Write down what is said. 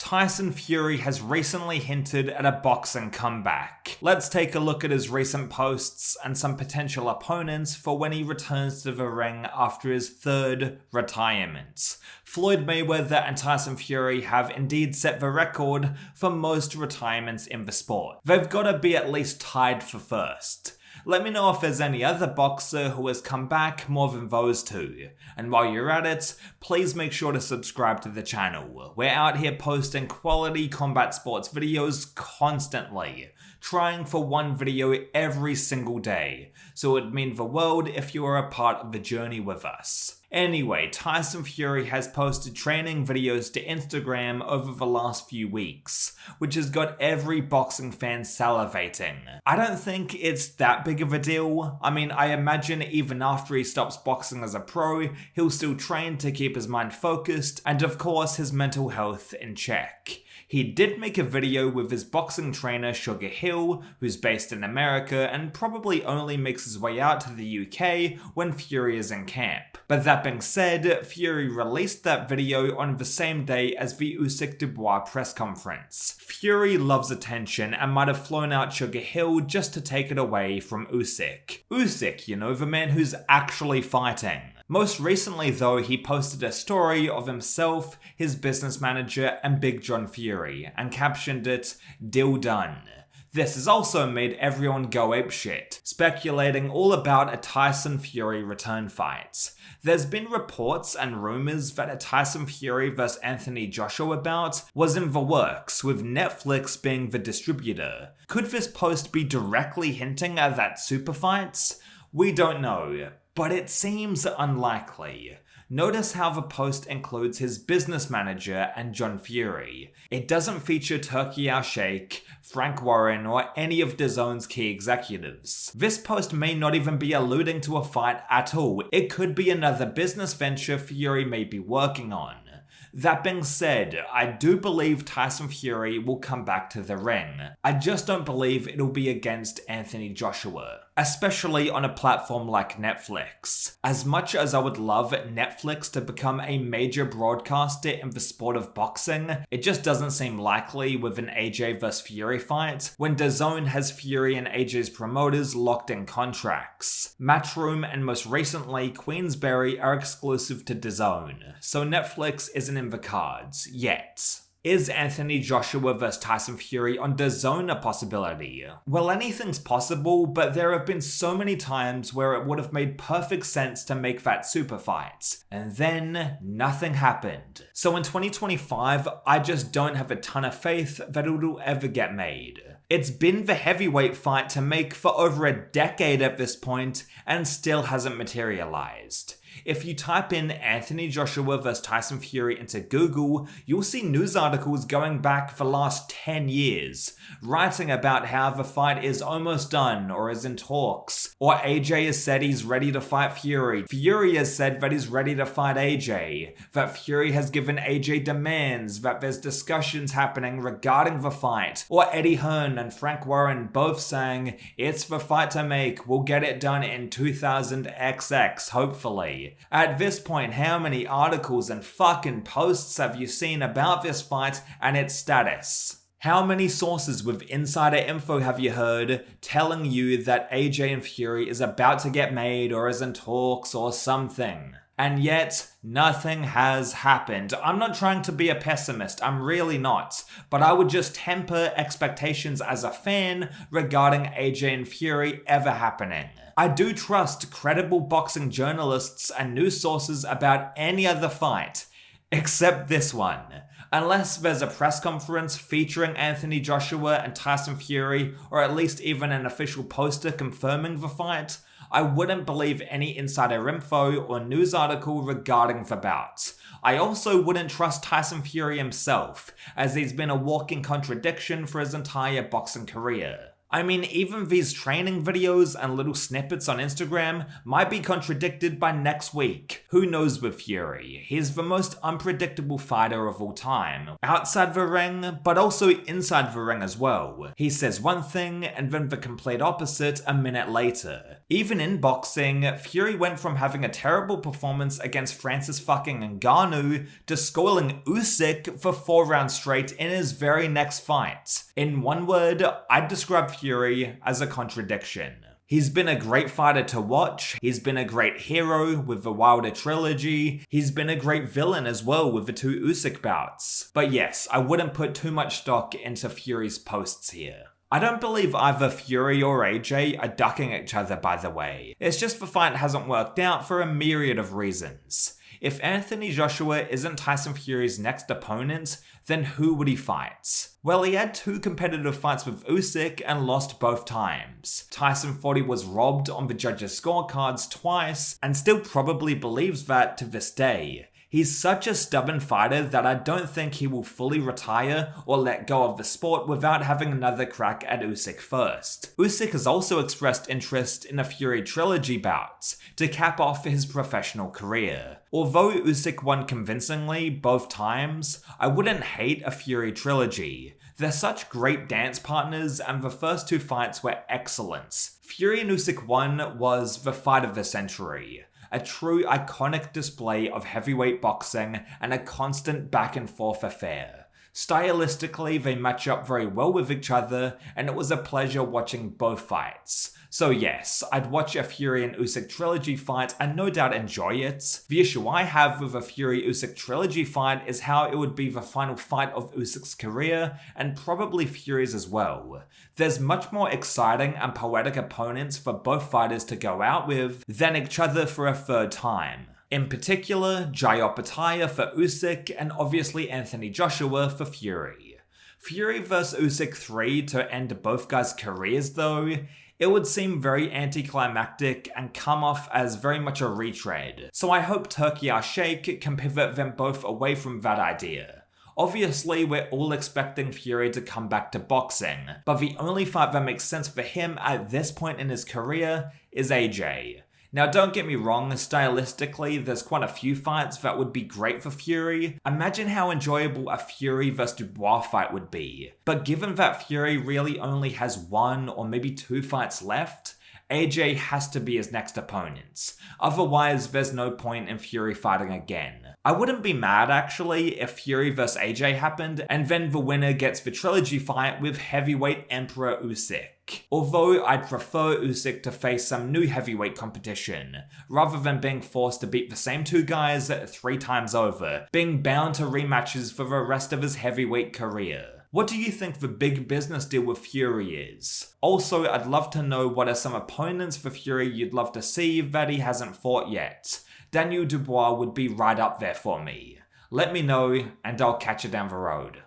Tyson Fury has recently hinted at a boxing comeback. Let's take a look at his recent posts and some potential opponents for when he returns to the ring after his third retirement. Floyd Mayweather and Tyson Fury have indeed set the record for most retirements in the sport. They've got to be at least tied for first. Let me know if there's any other boxer who has come back more than those two. And while you're at it, please make sure to subscribe to the channel. We're out here posting quality combat sports videos constantly, trying for one video every single day, so it would mean the world if you are a part of the journey with us. Anyway, Tyson Fury has posted training videos to Instagram over the last few weeks, which has got every boxing fan salivating. I don't think it's that big of a deal. I mean, I imagine even after he stops boxing as a pro, he'll still train to keep his mind focused and of course his mental health in check. He did make a video with his boxing trainer Sugar Hill, who's based in America and probably only makes his way out to the UK when Fury is in camp. But that being said, Fury released that video on the same day as the Usyk w.a.d.e press conference. Fury loves attention and might have flown out Sugar Hill just to take it away from Usyk. Usyk, you know, the man who's actually fighting. Most recently though, he posted a story of himself, his business manager, and Big John Fury, and captioned it, "Deal done." This has also made everyone go apeshit, speculating all about a Tyson Fury return fight. There's been reports and rumors that a Tyson Fury vs Anthony Joshua bout was in the works, with Netflix being the distributor. Could this post be directly hinting at that super fight? We don't know, but it seems unlikely. Notice how the post includes his business manager and John Fury. It doesn't feature Turki Al-Sheikh, Frank Warren, or any of DAZN's key executives. This post may not even be alluding to a fight at all. It could be another business venture Fury may be working on. That being said, I do believe Tyson Fury will come back to the ring. I just don't believe it'll be against Anthony Joshua, especially on a platform like Netflix. As much as I would love Netflix to become a major broadcaster in the sport of boxing, it just doesn't seem likely with an AJ vs Fury fight when DAZN has Fury and AJ's promoters locked in contracts. Matchroom and most recently Queensberry are exclusive to DAZN, so Netflix isn't in the cards yet. Is Anthony Joshua vs Tyson Fury on DAZN a possibility? Well, anything's possible, but there have been so many times where it would have made perfect sense to make that super fight, and then nothing happened. So in 2025, I just don't have a ton of faith that it'll ever get made. It's been the heavyweight fight to make for over a decade at this point, and still hasn't materialized. If you type in Anthony Joshua vs Tyson Fury into Google, you'll see news articles going back the last 10 years, writing about how the fight is almost done or is in talks, or AJ has said he's ready to fight Fury, Fury has said that he's ready to fight AJ, that Fury has given AJ demands, that there's discussions happening regarding the fight, or Eddie Hearn and Frank Warren both saying, "It's the fight to make, we'll get it done in 2000XX, hopefully." At this point, how many articles and fucking posts have you seen about this fight and its status? How many sources with insider info have you heard telling you that AJ and Fury is about to get made or is in talks or something? And yet, nothing has happened. I'm not trying to be a pessimist, I'm really not, but I would just temper expectations as a fan regarding AJ and Fury ever happening. I do trust credible boxing journalists and news sources about any other fight, except this one. Unless there's a press conference featuring Anthony Joshua and Tyson Fury, or at least even an official poster confirming the fight, I wouldn't believe any insider info or news article regarding the bout. I also wouldn't trust Tyson Fury himself, as he's been a walking contradiction for his entire boxing career. I mean, even these training videos and little snippets on Instagram might be contradicted by next week. Who knows with Fury? He's the most unpredictable fighter of all time. Outside the ring, but also inside the ring as well. He says one thing and then the complete opposite a minute later. Even in boxing, Fury went from having a terrible performance against Francis fucking Ngannou to spoiling Usyk for 4 rounds straight in his very next fight. In one word, I'd describe Fury as a contradiction. He's been a great fighter to watch, he's been a great hero with the w.a.d.e trilogy, he's been a great villain as well with the 2 Usyk bouts. But yes, I wouldn't put too much stock into Fury's posts here. I don't believe either Fury or AJ are ducking each other, by the way. It's just the fight hasn't worked out for a myriad of reasons. If Anthony Joshua isn't Tyson Fury's next opponent, then who would he fight? Well, he had 2 competitive fights with Usyk and lost both times. Tyson thought he was robbed on the judges' scorecards twice, and still probably believes that to this day. He's such a stubborn fighter that I don't think he will fully retire or let go of the sport without having another crack at Usyk first. Usyk has also expressed interest in a Fury Trilogy bout to cap off his professional career. Although Usyk won convincingly both times, I wouldn't hate a Fury Trilogy. They're such great dance partners and the first 2 fights were excellent. Fury and Usyk 1 was the fight of the century. A true iconic display of heavyweight boxing and a constant back and forth affair. Stylistically, they match up very well with each other, and it was a pleasure watching both fights. So yes, I'd watch a Fury and Usyk Trilogy fight and no doubt enjoy it. The issue I have with a Fury Usyk Trilogy fight is how it would be the final fight of Usyk's career, and probably Fury's as well. There's much more exciting and poetic opponents for both fighters to go out with than each other for a third time. In particular, w.a.d.e for Usyk and obviously Anthony Joshua for Fury. Fury vs Usyk 3 to end both guys' careers though, it would seem very anticlimactic and come off as very much a retread, so I hope Turkey Our Sheikh can pivot them both away from that idea. Obviously, we're all expecting Fury to come back to boxing, but the only fight that makes sense for him at this point in his career is AJ. Now don't get me wrong, stylistically there's quite a few fights that would be great for Fury. Imagine how enjoyable a Fury vs Dubois fight would be. But given that Fury really only has 1 or maybe 2 fights left, AJ has to be his next opponent. Otherwise, there's no point in Fury fighting again. I wouldn't be mad actually if Fury vs AJ happened and then the winner gets the trilogy fight with heavyweight Emperor Usyk. Although I'd prefer Usyk to face some new heavyweight competition, rather than being forced to beat the same 2 guys 3 times over, being bound to rematches for the rest of his heavyweight career. What do you think the big business deal with Fury is? Also, I'd love to know what are some opponents for Fury you'd love to see that he hasn't fought yet. Daniel Dubois would be right up there for me. Let me know, and I'll catch you down the road.